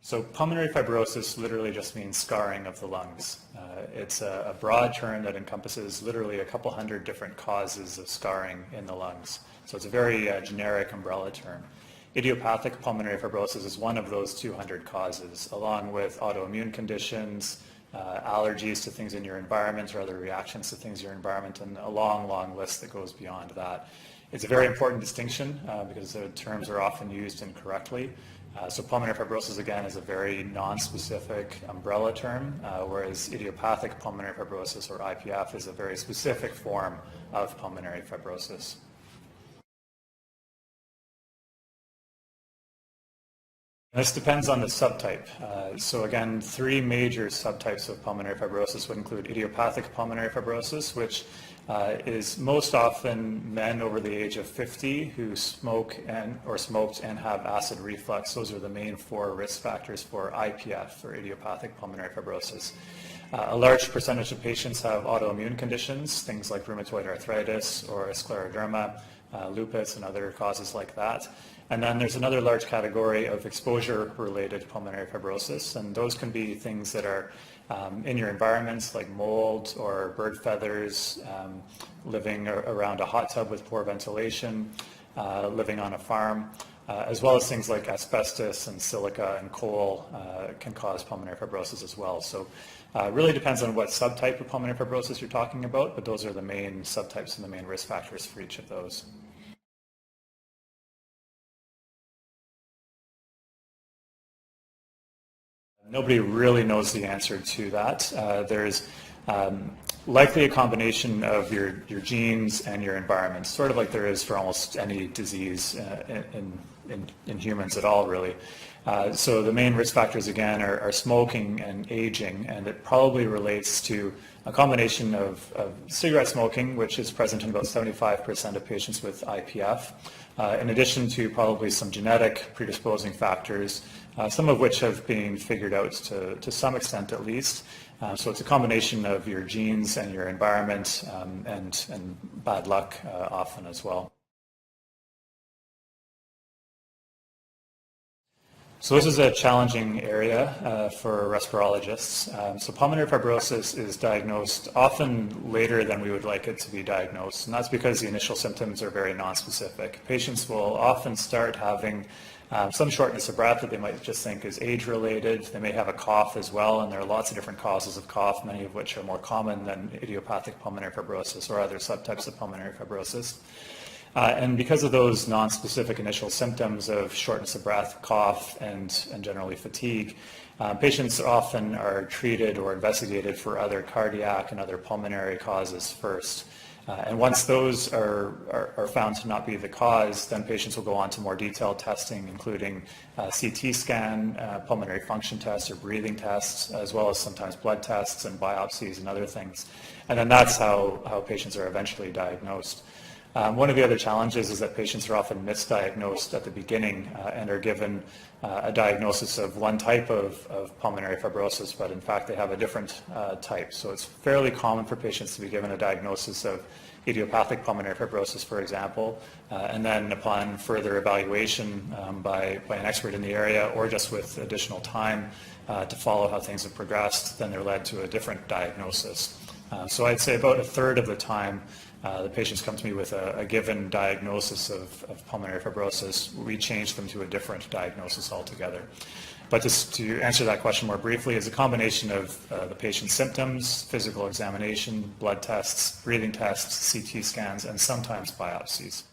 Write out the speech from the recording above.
So pulmonary fibrosis literally just means scarring of the lungs. It's a broad term that encompasses literally a couple hundred different causes of scarring in the lungs. So it's a very generic umbrella term. Idiopathic pulmonary fibrosis is one of those 200 causes, along with autoimmune conditions, allergies to things in your environment or other reactions to things in your environment, and a long, long list that goes beyond that. It's a very important distinction because the terms are often used incorrectly. So pulmonary fibrosis, again, is a very non-specific umbrella term, whereas idiopathic pulmonary fibrosis, or IPF, is a very specific form of pulmonary fibrosis. This depends on the subtype. So again, three major subtypes of pulmonary fibrosis would include idiopathic pulmonary fibrosis, which is most often men over the age of 50 who smoke or smoked and have acid reflux. Those are the main four risk factors for IPF, or idiopathic pulmonary fibrosis. A large percentage of patients have autoimmune conditions, things like rheumatoid arthritis or scleroderma, lupus, and other causes like that. And then there's another large category of exposure-related pulmonary fibrosis, and those can be things that are in your environments, like mold or bird feathers, living around a hot tub with poor ventilation, living on a farm, as well as things like asbestos and silica and coal can cause pulmonary fibrosis as well. So it really depends on what subtype of pulmonary fibrosis you're talking about, but those are the main subtypes and the main risk factors for each of those. Nobody really knows the answer to that. There's likely a combination of your genes and your environment, sort of like there is for almost any disease in humans at all, really. So the main risk factors, again, are smoking and aging, and it probably relates to a combination of cigarette smoking, which is present in about 75% of patients with IPF, in addition to probably some genetic predisposing factors, some of which have been figured out to some extent at least. So it's a combination of your genes and your environment and bad luck often as well. So this is a challenging area for respirologists. So pulmonary fibrosis is diagnosed often later than we would like it to be diagnosed, and that's because the initial symptoms are very nonspecific. Patients will often start having some shortness of breath that they might just think is age-related. They may have a cough as well, and there are lots of different causes of cough, many of which are more common than idiopathic pulmonary fibrosis or other subtypes of pulmonary fibrosis. And because of those nonspecific initial symptoms of shortness of breath, cough, and generally fatigue, patients often are treated or investigated for other cardiac and other pulmonary causes first. And once those are found to not be the cause, then patients will go on to more detailed testing, including CT scan, pulmonary function tests or breathing tests, as well as sometimes blood tests and biopsies and other things. And then that's how patients are eventually diagnosed. One of the other challenges is that patients are often misdiagnosed at the beginning and are given a diagnosis of one type of pulmonary fibrosis, but in fact they have a different type. So it's fairly common for patients to be given a diagnosis of idiopathic pulmonary fibrosis, for example, and then upon further evaluation by an expert in the area, or just with additional time to follow how things have progressed, then they're led to a different diagnosis. So I'd say about a third of the time the patients come to me with a given diagnosis of pulmonary fibrosis. We change them to a different diagnosis altogether. But to answer that question more briefly, is a combination of the patient's symptoms, physical examination, blood tests, breathing tests, CT scans, and sometimes biopsies.